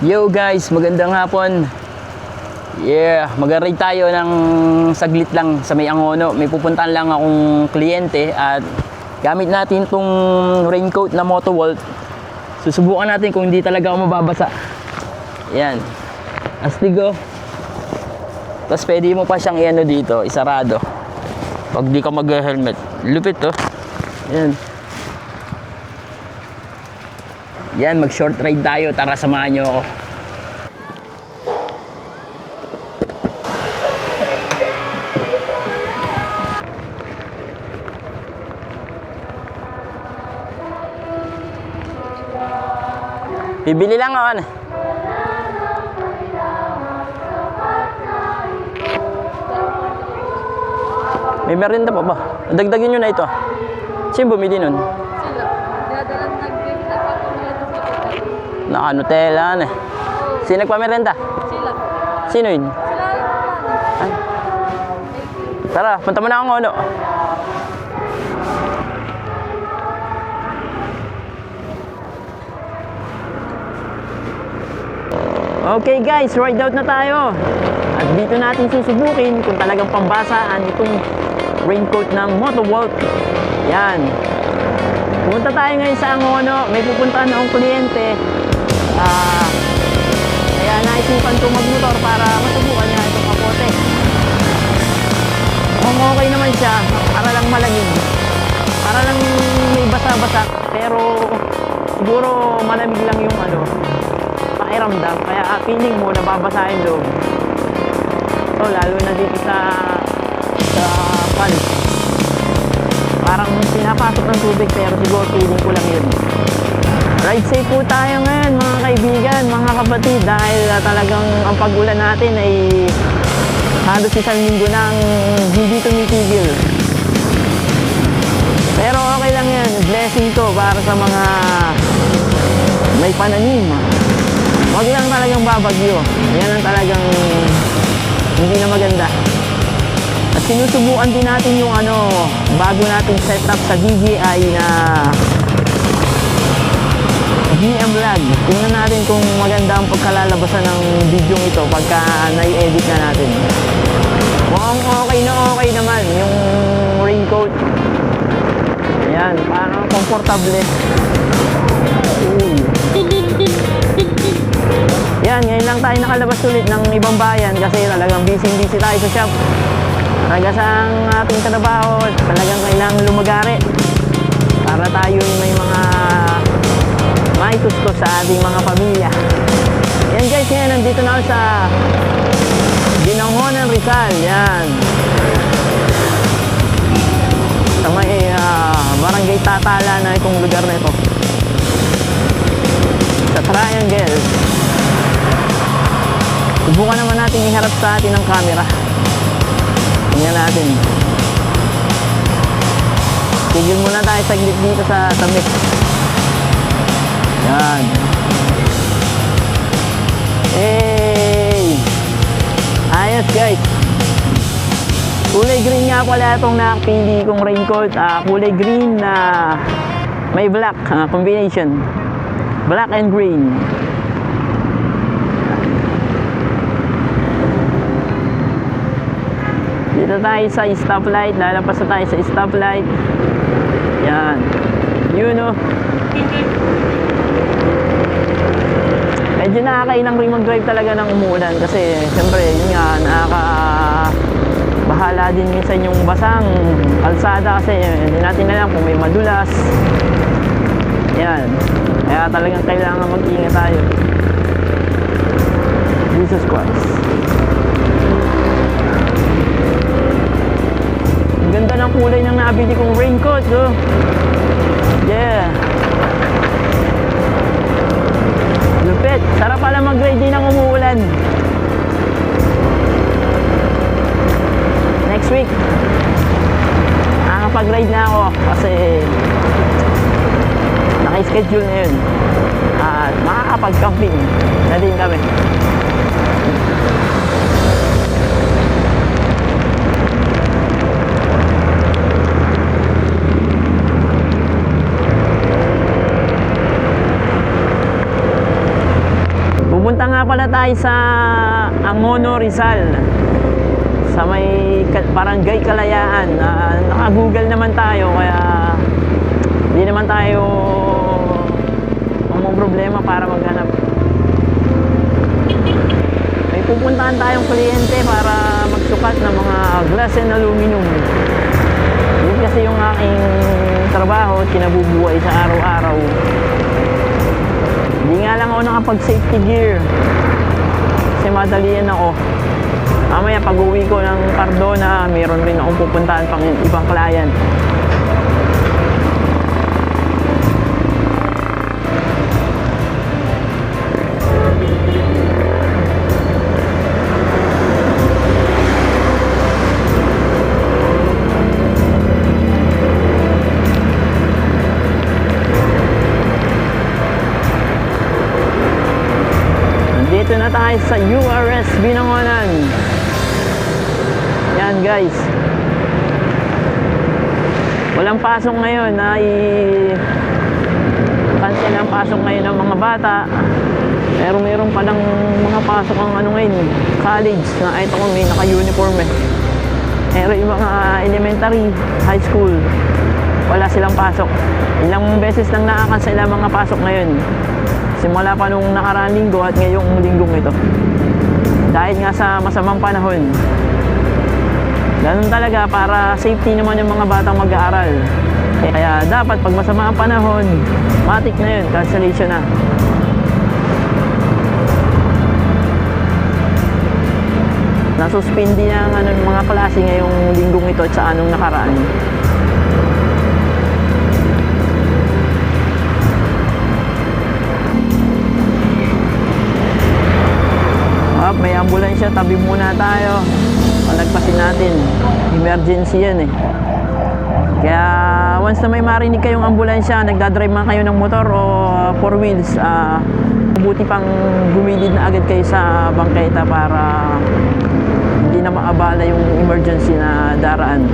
Yo guys, magandang hapon. Yeah, mag-ride tayo ng saglit lang sa may Angono. May pupuntahan lang akong kliyente at gamit natin tong raincoat na Motowolt. Susubukan natin kung hindi talaga ako mababasa. Yan. Astigo. Tapos pwede mo pa siyang i-ano dito, isarado. Pag di ka mag-helmet. Lupit to. Yan. Yan, mag-short ride tayo. Tara, samahan nyo ako. Bibili lang ako. May merinda pa ba? Dagdagin nyo na ito. Sino bumili nun? Sila. Dinadalang nag-game na pa kung nila sa kita. Naka-Nutella na eh. Sino nagpamerenda? Sila. Sino yun? Sila lang. Ay. Tara, punta mo na akong Angono. Okay guys, ride out na tayo. At dito natin susubukin kung talagang pambasaan itong raincoat ng Motowolt. Yan. Pumunta tayo ngayon sa Angono. May pupuntahan akong kliyente. Kaya naisipan ko magmotor para masubukan niya itong kapote. Kung okay naman siya, para lang malamig. Para lang may basa-basa. Pero siguro malamig lang yung pakiramdam. Kaya feeling mo nababasa yung loob. So lalo na dito sa pan. Parang pinapasok ng tubig pero siguro feeling ko lang yun. Ride safe po tayo ngayon mga kaibigan, mga kapatid, dahil talagang ang pag-ulan natin ay halos isang linggo nang hindi tumitigil. Pero okay lang yan, blessing to para sa mga may pananim. Wag lang talagang babagyo. Yan ang talagang hindi na maganda. At sinusubukan din natin yung bago nating setup sa DJI na GM Vlog. Tingnan natin kung maganda ang pagkalalabasan ng video ito pagka nai-edit na natin. Mukhang okay naman yung raincoat. Ayan, parang komportable. Yan, ngayon lang tayo nakalabas ulit ng ibang bayan kasi talagang busy tayo sa shop. Talaga sa ating trabaho, talagang kailangan lumagari para tayo may mga maitustos sa ating mga pamilya. Yan guys, ngayon nandito na ako sa Binangonan, Rizal. Yan. Sa may barangay Tatala na itong lugar na ito. Sa Triangle. Subukan naman natin iharap sa atin ang camera. Tingnan natin. Tigil muna tayo saglit dito sa tabi. Yan. Hey! Ayos guys. Kulay green nga pala itong napili kong raincoat. Kulay green na may black combination. Black and green. Dito tayo sa stoplight. Lalapas na tayo sa stoplight. Yan. Yun. Medyo nakakailang rin mag-drive talaga ng umuulan. Kasi siyempre yun nga, bahala din minsan yung basang kalsada. Kasi hindi natin alam kung may madulas. Yan. Kaya talagang kailangan mag-ingat tayo. Jesus Christ. Ganda ng kulay ng nabili kong raincoat, oh. Yeah. Lupit. Sarap pala mag-ride din ng umuulan. Next week, nakakapag-ride na ako kasi naka-schedule na yun. At makakapag-camping na din kami. Pupunta nga pala tayo sa Angono, Rizal. Sa may Barangay Kalayaan. Naka-google naman tayo kaya hindi naman tayo may problema para maghanap. May pupuntahan tayong kliyente para magsukat ng mga glass and aluminum. Yun kasi yung aking trabaho at kinabubuhay sa araw-araw. Hindi nga lang ako nakapag-safety gear kasi madalian ako. Mamaya pag uwi ko ng Cardona, mayroon rin akong pupuntahan pang ibang client. Dito na tayo sa URS Binangonan. Yan guys. Walang pasok ngayon. Cancel ang pasok ngayon ng mga bata. Pero meron palang mga pasok ang ano ngayon, college na ito ko may naka-uniform eh. Pero yung mga elementary, high school, wala silang pasok. Ilang beses lang nakakansel ang mga pasok ngayon. Simula pa nung nakaraang linggo at ngayong linggong ito. Dahil nga sa masamang panahon. Ganun talaga para safety naman yung mga batang mag-aaral. Kaya dapat pag masama ang panahon, matik na yun, cancellation na. Nasuspindi na ng mga klase ngayong linggong ito at sa anong nakaraan. May ambulansya, tabi muna tayo. Palagpasin natin. Emergency yan eh. Kaya once na may marinig kayong ambulansya, nagdadrive man kayo ng motor o four wheels, mabuti pang gumilid na agad kayo sa bangketa para hindi na maabala yung emergency na daraan.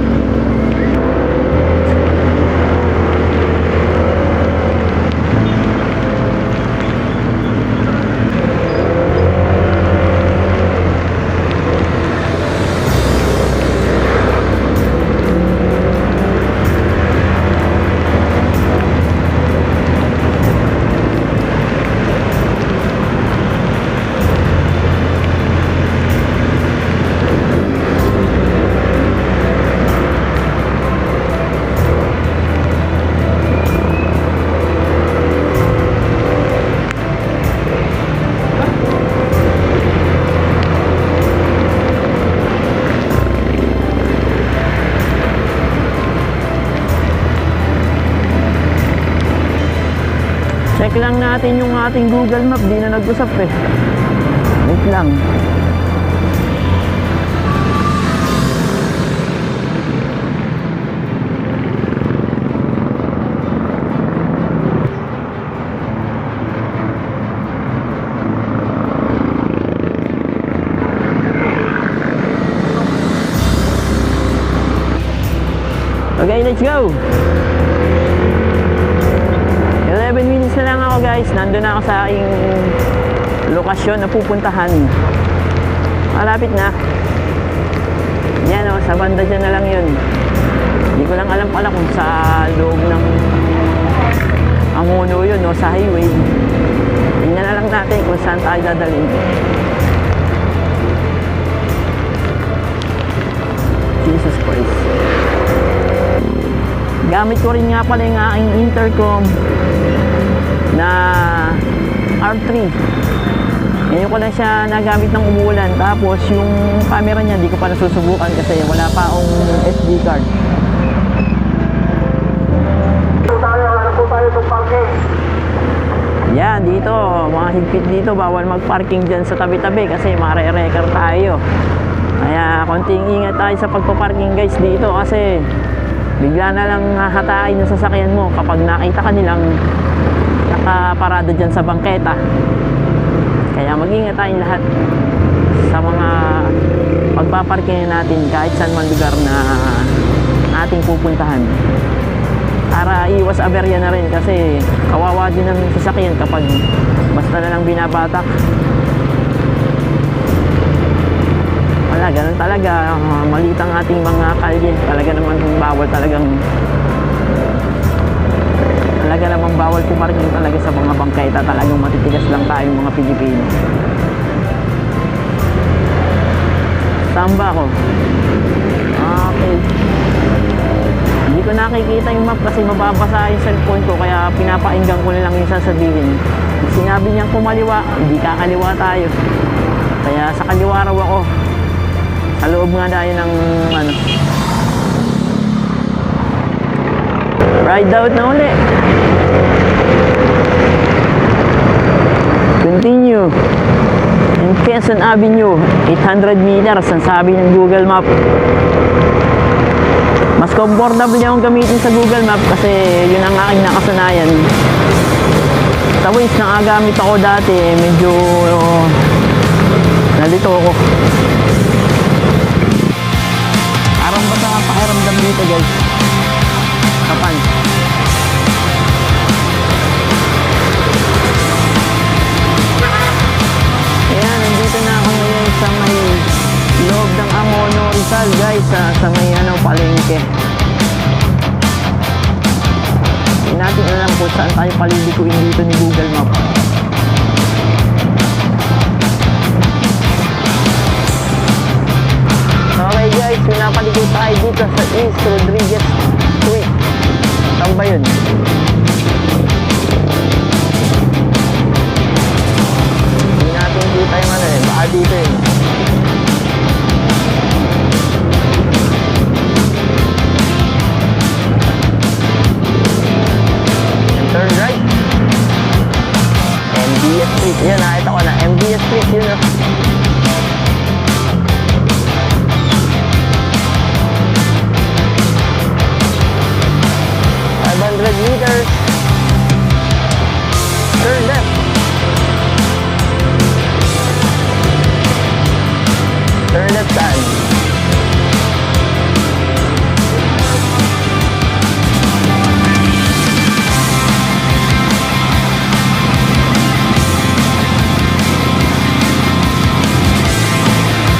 Check lang natin yung ating Google Map, di na nag-usap eh. Wait lang. Okay, let's go! 11 minutes na lang ako guys, nandun na ako sa aking lokasyon na pupuntahan. Malapit na. Yan o, sa banda dyan na lang yun. Hindi ko lang alam pala kung sa loob ng Angono yun o sa highway. Tingnan na lang natin kung saan tayo dadalhin. Jesus Christ. Gamit ko rin nga pala yung aking intercom na R3. Ngayon ko lang siya nagamit ng umuulan. Tapos yung camera niya di ko pa nasusubukan kasi wala pa akong SD card. Ano po tayo sa parking? Yan, dito. Mga higpit dito. Bawal mag-parking dyan sa tabi-tabi kasi mare-record tayo. Kaya konting ingat tayo sa pagpaparking guys dito kasi bigla na lang hahatain yung sasakyan mo kapag nakita ka nilang nakaparada dyan sa bangketa. Kaya mag-ingat tayong lahat sa mga pagpaparking natin kahit saan man lugar na ating pupuntahan para iwas aberya na rin kasi kawawa din ang sasakyan kapag basta na lang binabatak ganun talaga, maliit ang ating mga kalye. Talaga naman bawal pumarking talaga sa mga bangketa. Talagang matitigas lang tayong mga Pilipino. Saan ba ako? Okay. Hindi ko nakikita yung map kasi mababasa yung cellphone ko, kaya pinapakinggan ko na lang yung sasabihin. Sinabi niyang kumaliwa, hindi kakaliwa tayo. Kaya sa kaliwa raw ako. Sa loob nga tayo ng ride out na uli. Continue. In Quezon Avenue, 800 meters ang sabi ng Google Map. Mas comfortable niya akong gamitin sa Google Map kasi yun ang aking nakasanayan. Sa Waze na gamit ako dati, medyo nalito ako. Parang ba sa pakiramdam dito, guys? Kapan? Ayan, nandito na ako ngayon sa may loob ng Amono Rizal, guys, sa may palengke. Hindi natin alam kung saan tayo palilikuin dito ni Google Map. Okay guys, pinapaliko tayo dito sa East Rodriguez Street. Saan ba yun? Hindi natin kita yung baka dito yun. Turn right. MBS Street. Yan, nakita ko na. MBS Street yun. 500 meters. Turn left. Turn left saan?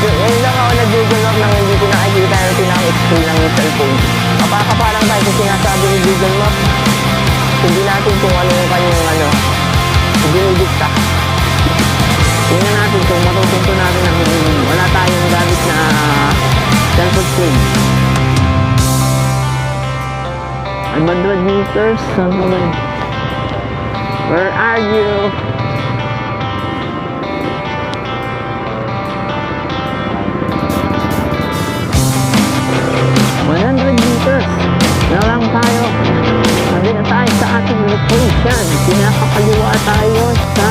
Ngayon lang ako nag-Google Map nang hindi ko nakikita yung pinaka-screen ng cellphone. Kapakapalang tayo sa sinasabi ni Google Map. Hindi natin kung ano yung kanyang dinidikta. Tingnan natin kung matutunto natin na wala tayong gamit na cellphone screen. 100 meters. Where are you? Na lang tayo. Sabi na tayo sa ating location. Pinakakaliwa tayo sa...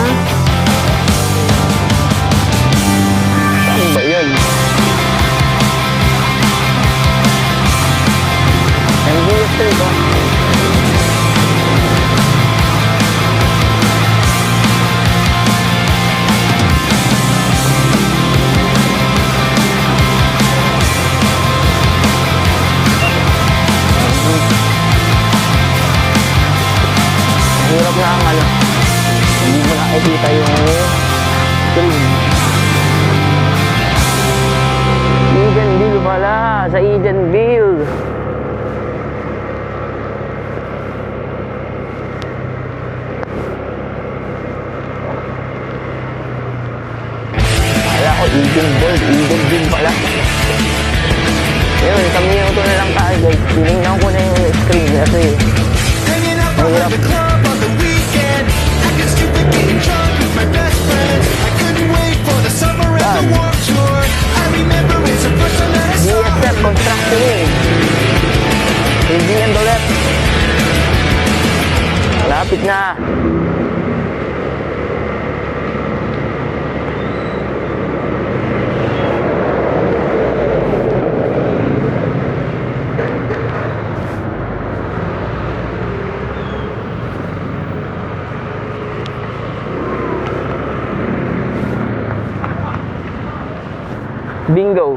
Saan ba yun? MBS Street oh. Hirap na ang hindi mo nakikita yung screen. Edenville pala, sa Edenville. Wala ko, Edenville pala. Yun, kamiyaw to na lang tayo guys. Tinignan ko na yung screen kasi mahirap. DSF Construction. Building and the left. Malapit na. Bingo.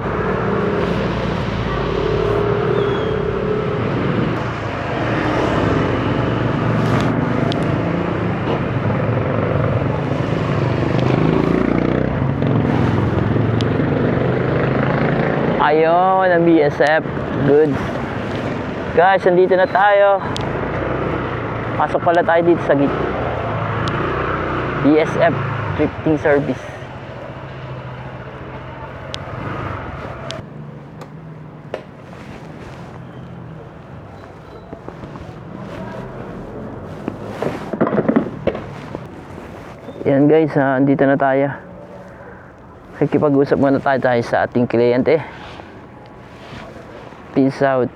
Ayun, ang BSF. Good. Guys, nandito na tayo. Pasok pala tayo dito sa gate. BSF Drifting Service. Yan guys, andito na tayo. Nakikipag-usap muna tayo sa ating kliyente. Peace out.